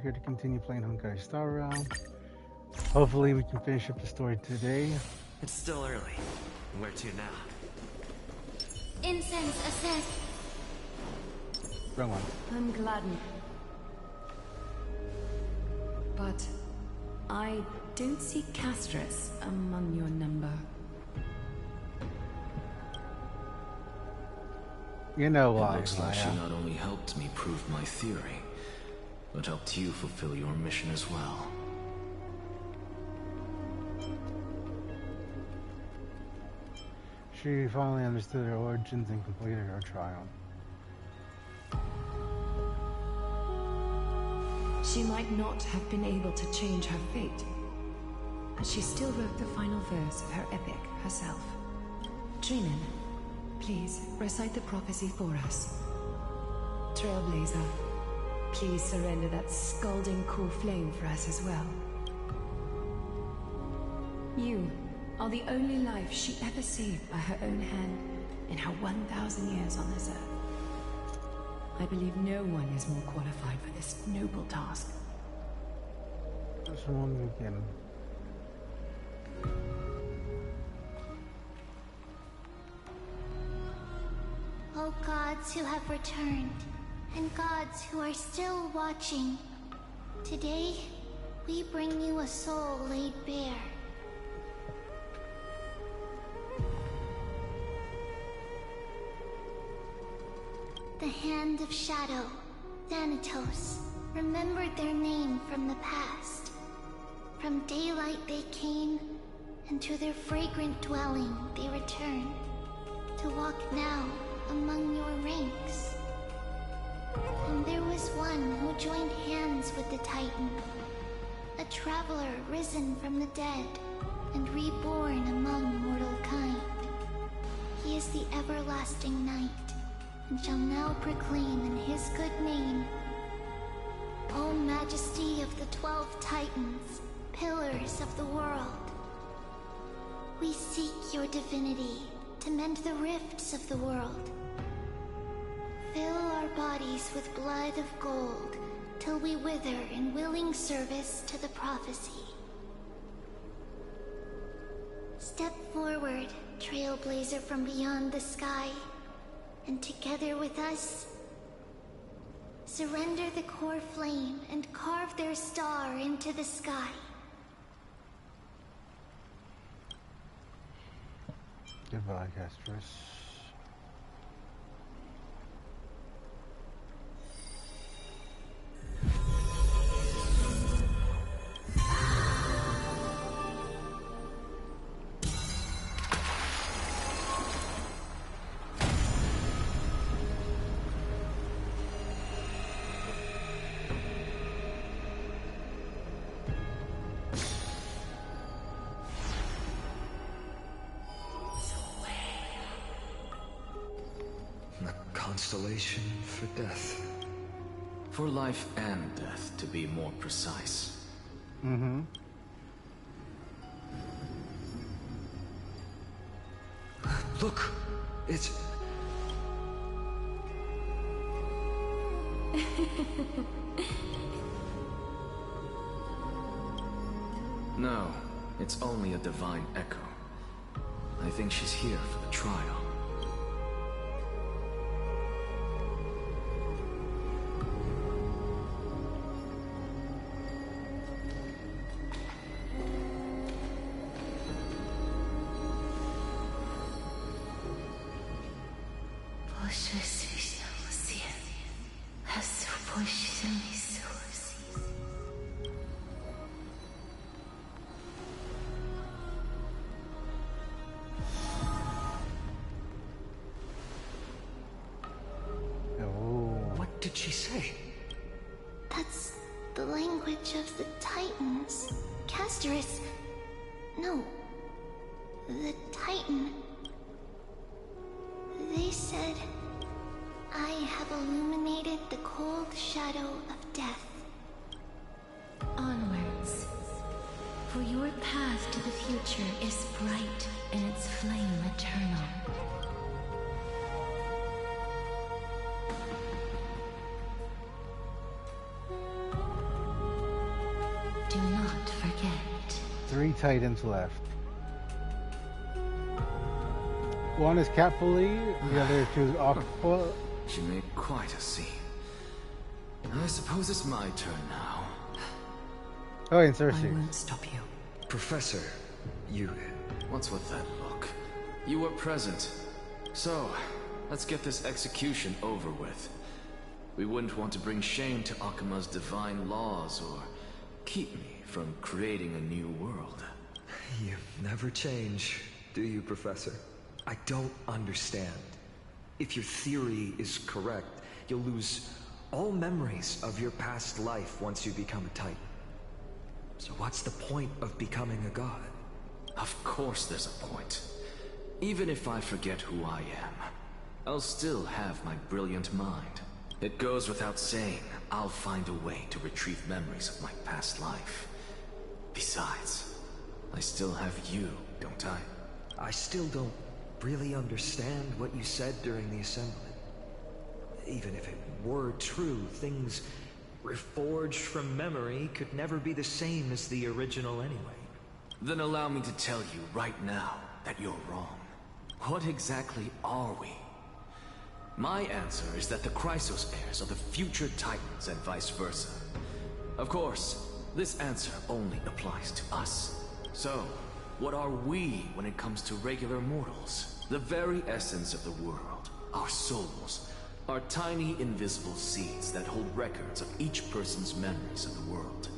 here to continue playing Honkai Star Realm. Hopefully we can finish up the story today. It's still early. Where to now? Incense assess. Wrong one. I'm gladdened. But I don't see Castress among your number. You know why, It looks like she Maya. not only helped me prove my theory, but helped you fulfill your mission as well. She finally understood her origins and completed her trial. She might not have been able to change her fate, but she still wrote the final verse of her epic herself. Trinan, please recite the prophecy for us. Trailblazer, please surrender that scalding cool flame for us as well. You are the only life she ever saved by her own hand in her 1,000 years on this earth. I believe no one is more qualified for this noble task. Just one again. O gods who have returned, and gods who are still watching, today we bring you a soul laid bare. The Hand of Shadow, Thanatos, remembered their name from the past. From daylight they came, and to their fragrant dwelling they returned, to walk now among your ranks. And there was one who joined hands with the Titan, a traveler risen from the dead and reborn among mortal kind. He is the everlasting night, and shall now proclaim in his good name, O Majesty of the 12 Titans, pillars of the world. We seek your divinity to mend the rifts of the world. Fill our bodies with blood of gold, till we wither in willing service to the prophecy. Step forward, trailblazer from beyond the sky, and together with us, surrender the core flame and carve their star into the sky. Goodbye, Castress. Constellation for death. For life and death, to be more precise. Mm-hmm. Look! It's... No, it's only a divine echo. I think she's here for the trial. What did she say? That's the language of the Titans. Casterus. No. The Titan. They said, I have illuminated the cold shadow of death. Onwards. For your path to the future is bright and its flame eternal. Don't forget. 3 Titans left. One is Catfully, the other 2 is Aqua. She made quite a scene. I suppose it's my turn now. Oh, and I Cersei. won't stop you. Professor, you... What's with that look? You were present. So, let's get this execution over with. We wouldn't want to bring shame to Akuma's divine laws or keep me from creating a new world. You never change, do you, Professor? I don't understand. If your theory is correct, you'll lose all memories of your past life once you become a Titan. So what's the point of becoming a god? Of course there's a point. Even if I forget who I am, I'll still have my brilliant mind. It goes without saying, I'll find a way to retrieve memories of my past life. Besides, I still have you, don't I? I still don't really understand what you said during the assembly. Even if it were true, things reforged from memory could never be the same as the original anyway. Then allow me to tell you right now that you're wrong. What exactly are we? My answer is that the Chrysos heirs are the future Titans and vice versa. Of course, this answer only applies to us. So, what are we when it comes to regular mortals? The very essence of the world, our souls, are tiny invisible seeds that hold records of each person's memories of the world.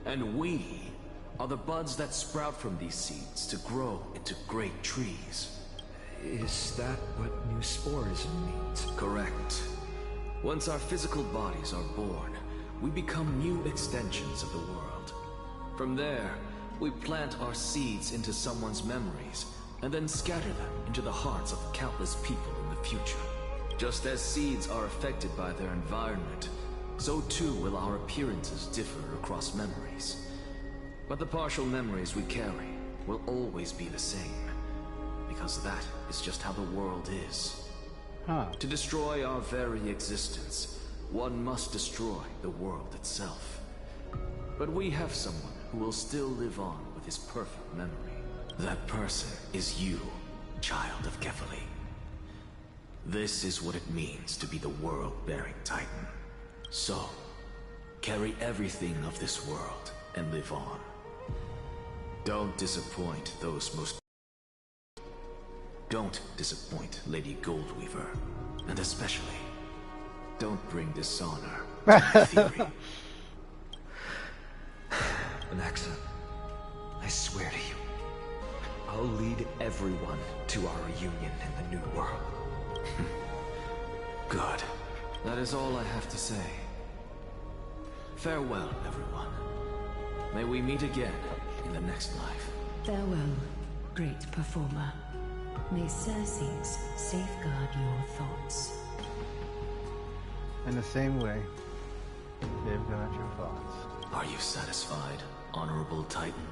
And we are the buds that sprout from these seeds to grow into great trees. Is that what new sporism means? Correct. Once our physical bodies are born, we become new extensions of the world. From there, we plant our seeds into someone's memories, and then scatter them into the hearts of countless people in the future. Just as seeds are affected by their environment, so too will our appearances differ across memories. But the partial memories we carry will always be the same. Because that is just how the world is. To destroy our very existence, one must destroy the world itself. But we have someone who will still live on with his perfect memory. That person is you, child of Kefali. This is what it means to be the world-bearing Titan. So, carry everything of this world and live on. Don't disappoint those most... Don't disappoint Lady Goldweaver. And especially, don't bring dishonor to my theory. Anaxa, I swear to you, I'll lead everyone to our reunion in the new world. Good. That is all I have to say. Farewell, everyone. May we meet again in the next life. Farewell, great performer. May Cersei's safeguard your thoughts. In the same way, they've got your thoughts. Are you satisfied, Honorable Titan?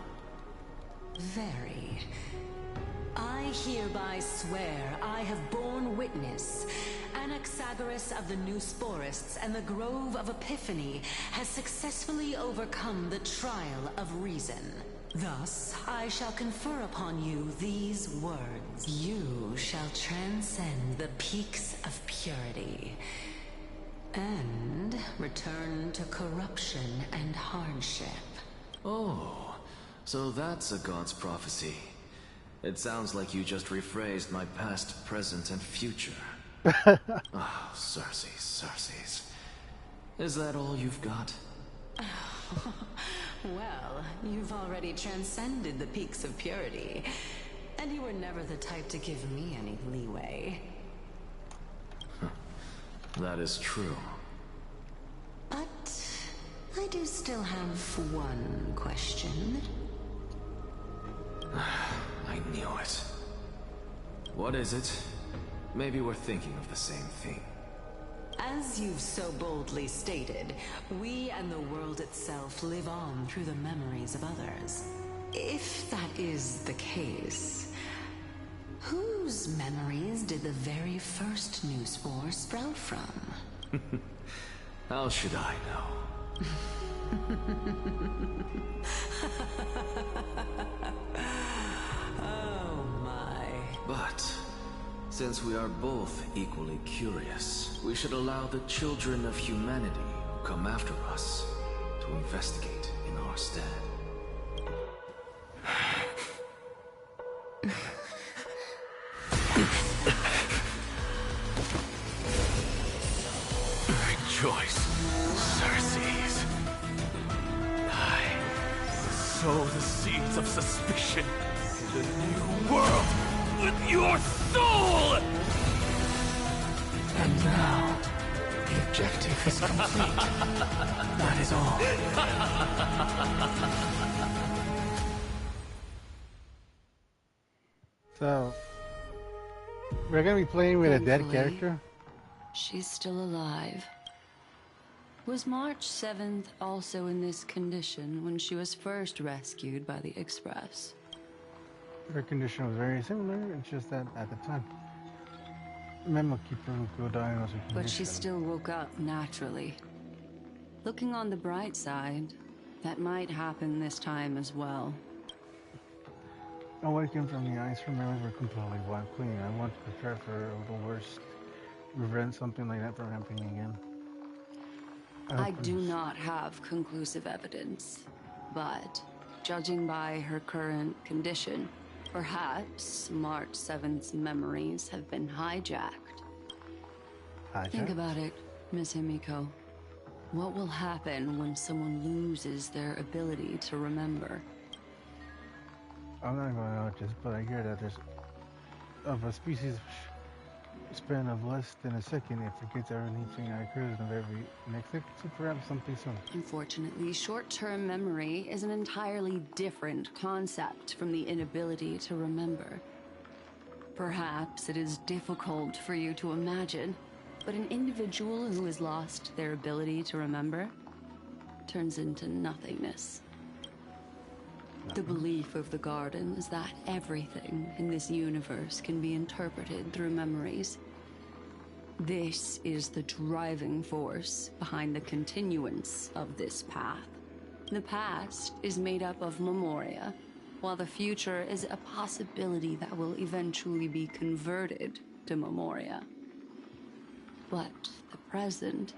Very. I hereby swear I have borne witness. Anaxagoras of the New Sporists and the Grove of Epiphany has successfully overcome the trial of reason. Thus, I shall confer upon you these words. You shall transcend the peaks of purity and return to corruption and hardship. Oh, so that's a god's prophecy. It sounds like you just rephrased my past, present, and future. Oh, Cersei's. Is that all you've got? Well, you've already transcended the peaks of purity, and you were never the type to give me any leeway. That is true. But I do still have one question. I knew it. What is it? Maybe we're thinking of the same thing. As you've so boldly stated, we and the world itself live on through the memories of others. If that is the case, whose memories did the very first new spore sprout from? How should I know? Since we are both equally curious, we should allow the children of humanity who come after us to investigate in our stead. Rejoice, Circes. I sow the seeds of suspicion in the new world with your soul! And now, the objective is complete. That is all. So, we're gonna be playing with a dead Thankfully, character? She's still alive. Was March 7th also in this condition when she was first rescued by the Express? Her condition was very similar, it's just that at the time, Memo Keeper would go diagnose her condition. But she still woke up naturally. Looking on the bright side, that might happen this time as well. Awakened from the ice, her memories were completely wiped clean. I want to prepare for the worst, prevent something like that from happening again. I do not have conclusive evidence, but judging by her current condition, perhaps March 7th's memories have been hijacked. Think about it, Miss Himiko. What will happen when someone loses their ability to remember? I'm not going to know this, but I hear that there's of a species span of less than a second, it forgets everything that occurs in every next second, so perhaps something soon. Unfortunately, short-term memory is an entirely different concept from the inability to remember. Perhaps it is difficult for you to imagine, but an individual who has lost their ability to remember turns into nothingness. The belief of the Garden is that everything in this universe can be interpreted through memories. This is the driving force behind the continuance of this path. The past is made up of memoria, while the future is a possibility that will eventually be converted to memoria. But the present,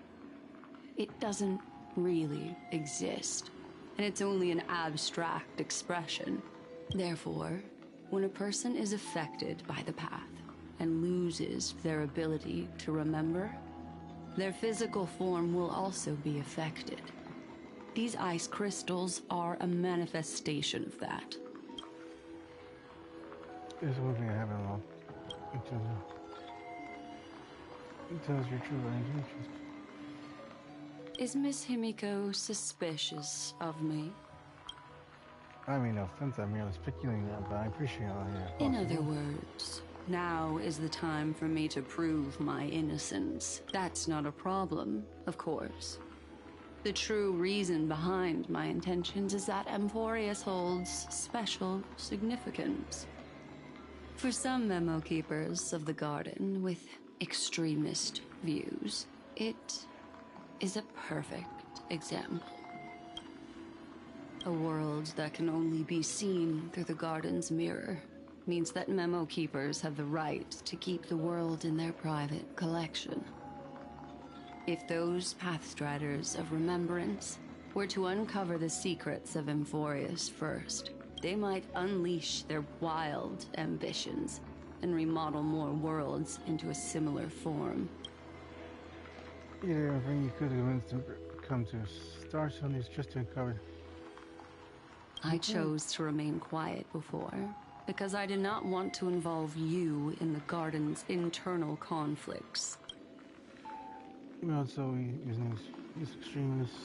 it doesn't really exist. And it's only an abstract expression. Therefore, when a person is affected by the path and loses their ability to remember, their physical form will also be affected. These ice crystals are a manifestation of that. There's one thing I haven't lost until it tells your true intentions. Is Miss Himiko suspicious of me? I mean, no offense, I'm merely speculating that, but I appreciate all your In other words, now is the time for me to prove my innocence. That's not a problem, of course. The true reason behind my intentions is that Emphorius holds special significance. For some memo keepers of the Garden with extremist views, it is a perfect example. A world that can only be seen through the Garden's mirror means that memo keepers have the right to keep the world in their private collection. If those Pathstriders of Remembrance were to uncover the secrets of Emphorius first, they might unleash their wild ambitions and remodel more worlds into a similar form. Either everything you could convince them to come to Starstone is just to uncover. I chose to remain quiet before, because I did not want to involve you in the Garden's internal conflicts. Well, so these extremists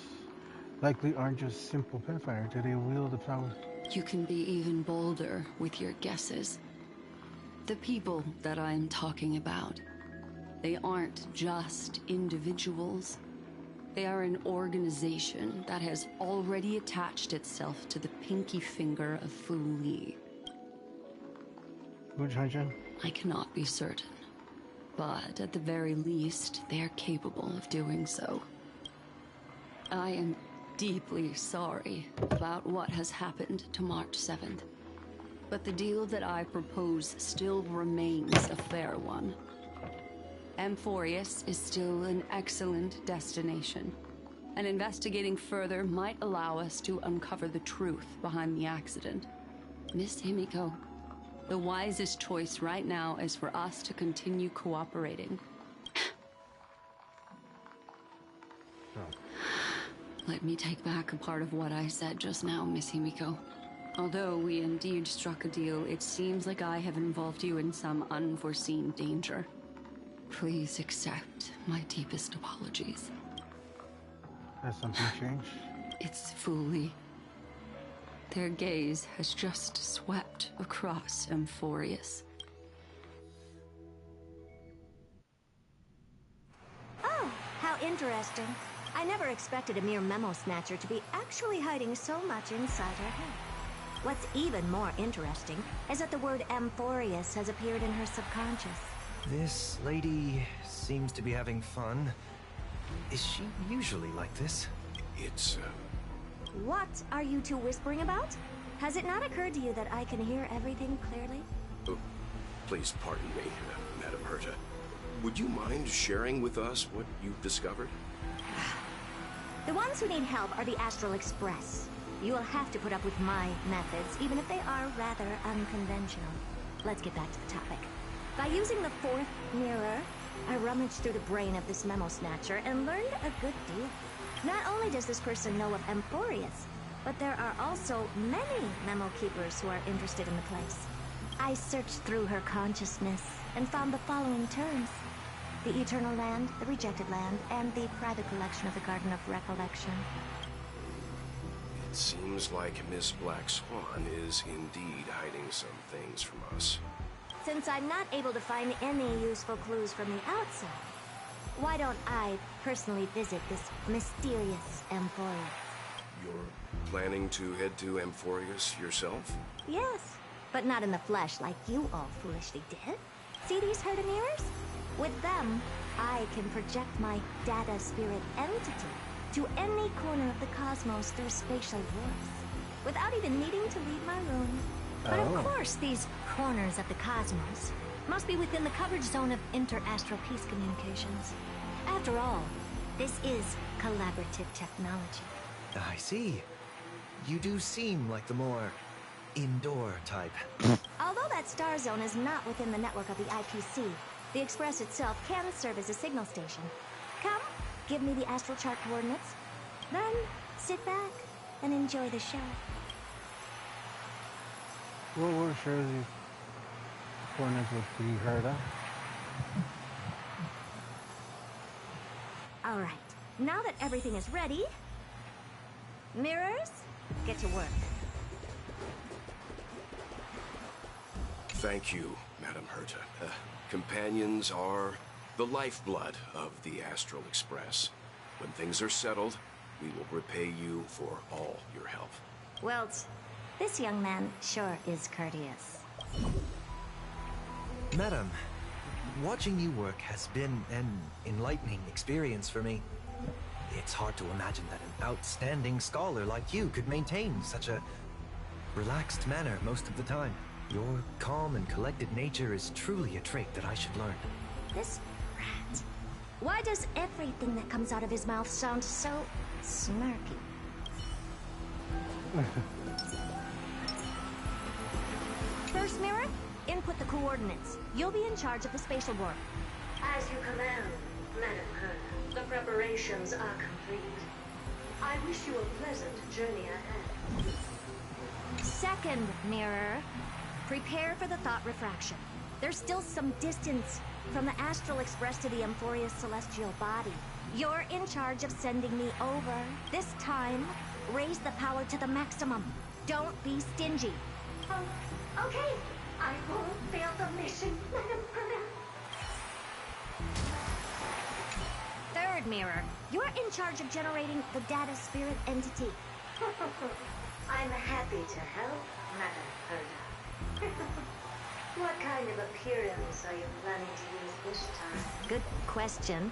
likely aren't just simple Pathfinder. Do they wield the power? You can be even bolder with your guesses. The people that I am talking about, they aren't just individuals. They are an organization that has already attached itself to the pinky finger of Fu Li. Which Hajan? I cannot be certain, but at the very least, they are capable of doing so. I am deeply sorry about what has happened to March 7th. But the deal that I propose still remains a fair one. Amphorius is still an excellent destination, and investigating further might allow us to uncover the truth behind the accident. Miss Himiko, the wisest choice right now is for us to continue cooperating. Let me take back a part of what I said just now, Miss Himiko. Although we indeed struck a deal, it seems like I have involved you in some unforeseen danger. Please accept my deepest apologies. Has something changed? It's Fuli. Their gaze has just swept across Amphorius. Oh, how interesting. I never expected a mere memo snatcher to be actually hiding so much inside her head. What's even more interesting is that the word Amphorius has appeared in her subconscious. This lady seems to be having fun. Is she usually like this? It's, What are you two whispering about? Has it not occurred to you that I can hear everything clearly? Oh, please pardon me, Madam Herta. Would you mind sharing with us what you've discovered? The ones who need help are the Astral Express. You will have to put up with my methods, even if they are rather unconventional. Let's get back to the topic. By using the fourth mirror, I rummaged through the brain of this memo snatcher and learned a good deal. Not only does this person know of Amphorius, but there are also many memo keepers who are interested in the place. I searched through her consciousness and found the following terms: the Eternal Land, the Rejected Land, and the private collection of the Garden of Recollection. It seems like Miss Black Swan is indeed hiding some things from us. Since I'm not able to find any useful clues from the outside, why don't I personally visit this mysterious Amphorius? You're planning to head to Amphorius yourself? Yes, but not in the flesh like you all foolishly did. See these Herta mirrors? With them, I can project my data spirit entity to any corner of the cosmos through spatial warps, without even needing to leave my room. But of course, these corners of the cosmos must be within the coverage zone of inter-astral peace communications. After all, this is collaborative technology. I see. You do seem like the more indoor type. Although that star zone is not within the network of the IPC, the Express itself can serve as a signal station. Come, give me the astral chart coordinates. Then, sit back and enjoy the show. What shows you coordinates with the Herta? Alright, now that everything is ready, mirrors, get to work. Thank you, Madam Herta. Companions are the lifeblood of the Astral Express. When things are settled, we will repay you for all your help. Well, this young man sure is courteous. Madam, watching you work has been an enlightening experience for me. It's hard to imagine that an outstanding scholar like you could maintain such a relaxed manner most of the time. Your calm and collected nature is truly a trait that I should learn. This rat. Why does everything that comes out of his mouth sound so snarky? First mirror, input the coordinates. You'll be in charge of the spatial warp. As you command, Madam Herta. The preparations are complete. I wish you a pleasant journey ahead. Second mirror, prepare for the thought refraction. There's still some distance from the Astral Express to the Amphorius celestial body. You're in charge of sending me over. This time, raise the power to the maximum. Don't be stingy. Oh, okay. I won't fail the mission, Madam Herta. Third mirror, you're in charge of generating the data spirit entity. I'm happy to help, Madam Herta. What kind of appearance are you planning to use this time? Good question.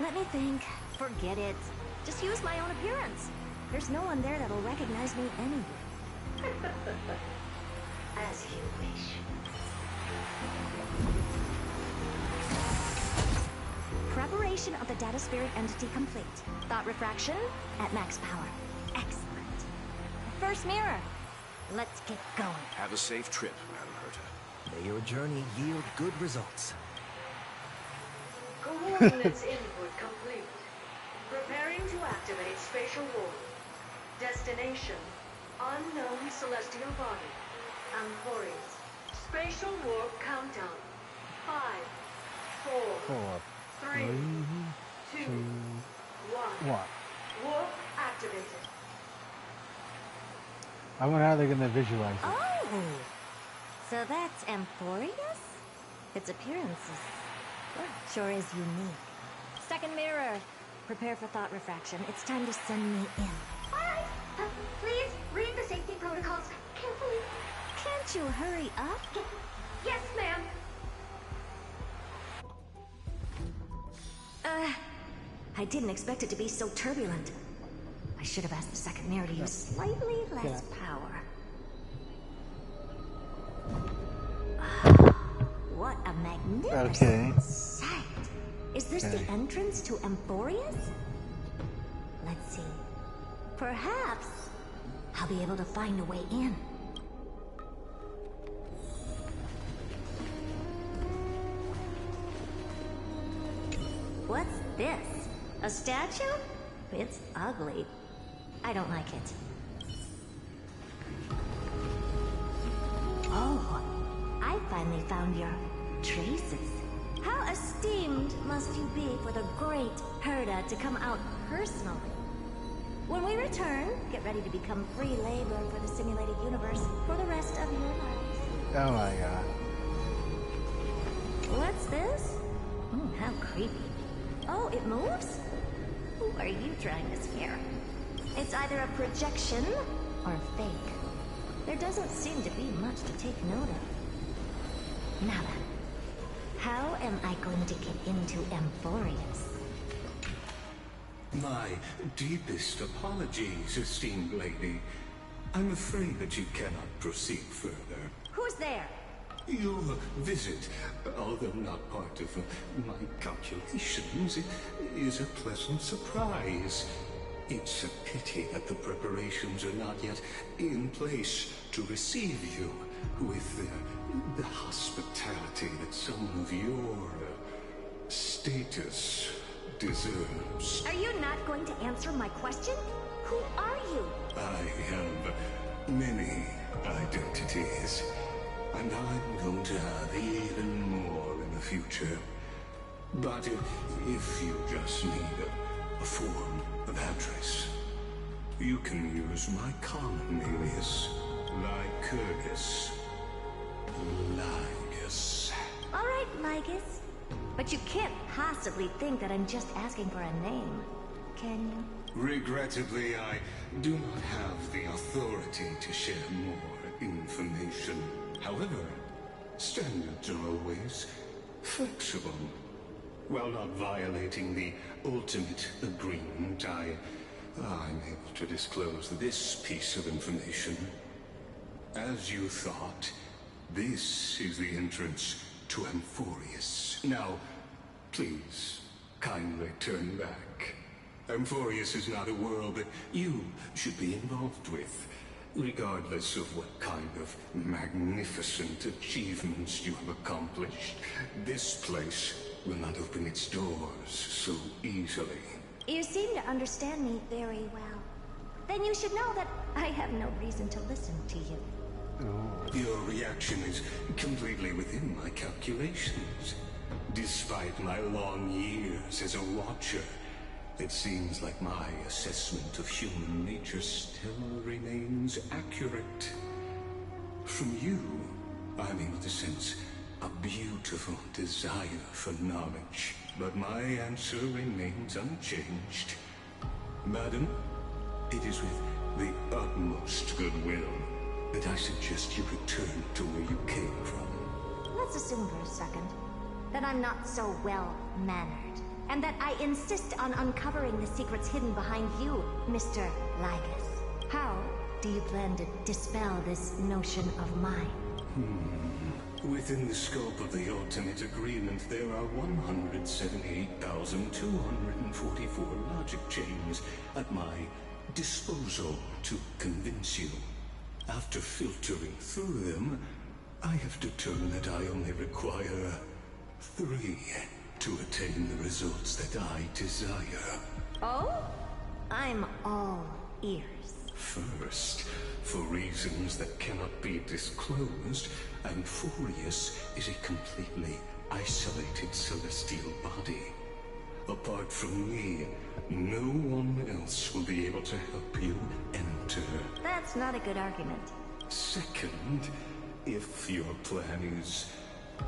Let me think. Forget it. Just use my own appearance. There's no one there that'll recognize me anyway. As you wish. Preparation of the data spirit entity complete. Thought refraction at max power. Excellent. First mirror. Let's get going. Have a safe trip, Madam Herta. May your journey yield good results. Coordinates input complete. Preparing to activate spatial warp. Destination, unknown celestial body. Amphorius. Spatial warp countdown. 5, 4, 3, 2, 1. Warp activated. I wonder how they're gonna visualize it. Oh! So that's Amphorius? Its appearance sure is unique. Second mirror. Prepare for thought refraction. It's time to send me in. Alright, please read the safety protocols carefully. Can't you hurry up? Yes, ma'am. I didn't expect it to be so turbulent. I should have asked the second mirror to use slightly less power. What a magnificent sight! Is this the entrance to Amphorius? Let's see. Perhaps I'll be able to find a way in. What's this? A statue? It's ugly. I don't like it. Oh, I finally found your traces. How esteemed must you be for the great Herta to come out personally? When we return, get ready to become free labor for the simulated universe for the rest of your lives. Oh my god. What's this? How creepy. Oh, it moves? Who are you trying to scare? It's either a projection or a fake. There doesn't seem to be much to take note of. Now then, how am I going to get into Amphorius? My deepest apologies, esteemed lady. I'm afraid that you cannot proceed further. Who's there? Your visit, although not part of my calculations, is a pleasant surprise. It's a pity that the preparations are not yet in place to receive you with the hospitality that someone of your status deserves. Are you not going to answer my question? Who are you? I have many identities, and I'm going to have even more in the future. But if you just need a form of address, you can use my common alias, Lycurgus. Lygus. All right, Lygus. But you can't possibly think that I'm just asking for a name, can you? Regrettably, I do not have the authority to share more information. However, standards are always flexible. While not violating the ultimate agreement, I'm able to disclose this piece of information. As you thought, this is the entrance to Amphorius. Now, please, kindly turn back. Amphorius is not a world that you should be involved with, regardless of what kind of magnificent achievements you have accomplished. This place will not open its doors so easily. You seem to understand me very well. Then you should know that I have no reason to listen to you. Your reaction is completely within my calculations. Despite my long years as a watcher, it seems like my assessment of human nature still remains accurate. From you, I'm able to sense a beautiful desire for knowledge, but my answer remains unchanged. Madam, it is with the utmost goodwill that I suggest you return to where you came from. Let's assume for a second that I'm not so well-mannered, and that I insist on uncovering the secrets hidden behind you, Mr. Lygus. How do you plan to dispel this notion of mine? Within the scope of the ultimate agreement, there are 178,244 logic chains at my disposal to convince you. After filtering through them, I have determined that I only require 3 to attain the results that I desire. Oh? I'm all ears. First, for reasons that cannot be disclosed, Amphorius is a completely isolated celestial body. Apart from me, no one else will be able to help you enter. That's not a good argument. Second, if your plan is,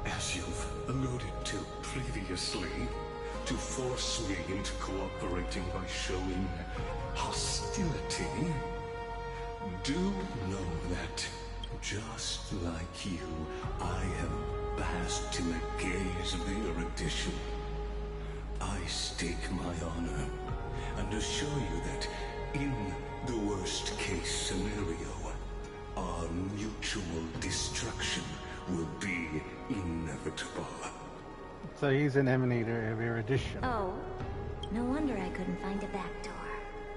as you've alluded to previously, to force me into cooperating by showing hostility, do know that, just like you, I have basked in the gaze of the erudition. I stake my honor, and assure you that, in the worst-case scenario, our mutual destruction will be inevitable. So he's an emanator of erudition. Oh, no wonder I couldn't find a back door.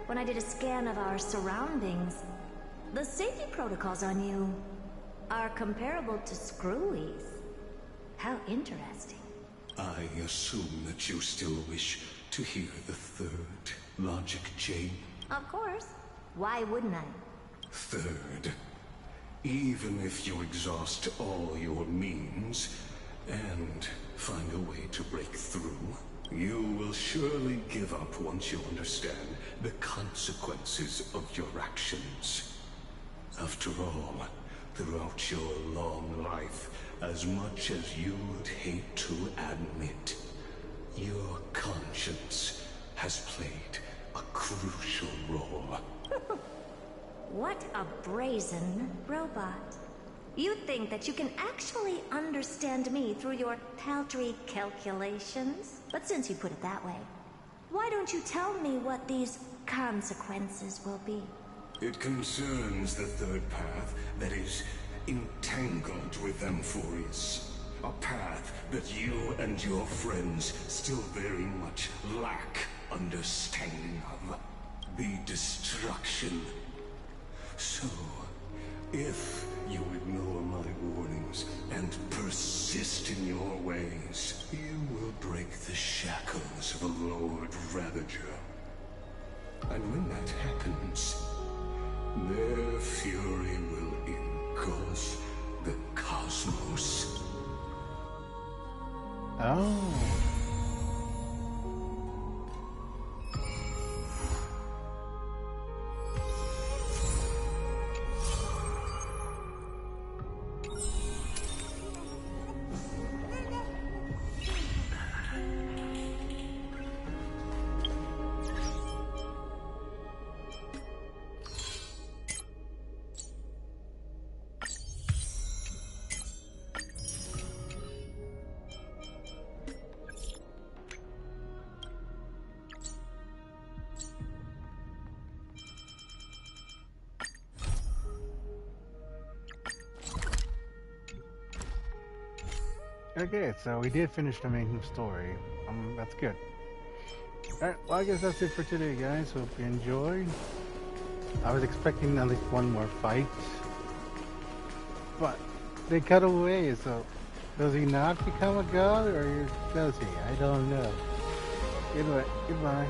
When I did a scan of our surroundings, the safety protocols on you are comparable to Screwy's. How interesting. I assume that you still wish to hear the third logic chain? Of course. Why wouldn't I? Third, even if you exhaust all your means and find a way to break through, you will surely give up once you understand the consequences of your actions. After all, throughout your long life, as much as you would hate to admit, your conscience has played a crucial role. What a brazen robot. You think that you can actually understand me through your paltry calculations? But since you put it that way, why don't you tell me what these consequences will be? It concerns the third path that is entangled with Amphorius. A path that you and your friends still very much lack understanding of. The destruction. So, if you ignore my warnings and persist in your ways, you will break the shackles of a Lord Ravager. And when that happens, their fury will engulf the cosmos. Oh. Okay, so we did finish the main story. That's good. Alright, well I guess that's it for today, guys. Hope you enjoyed. I was expecting at least one more fight, but they cut away, so does he not become a god, or does he? I don't know. Anyway, goodbye.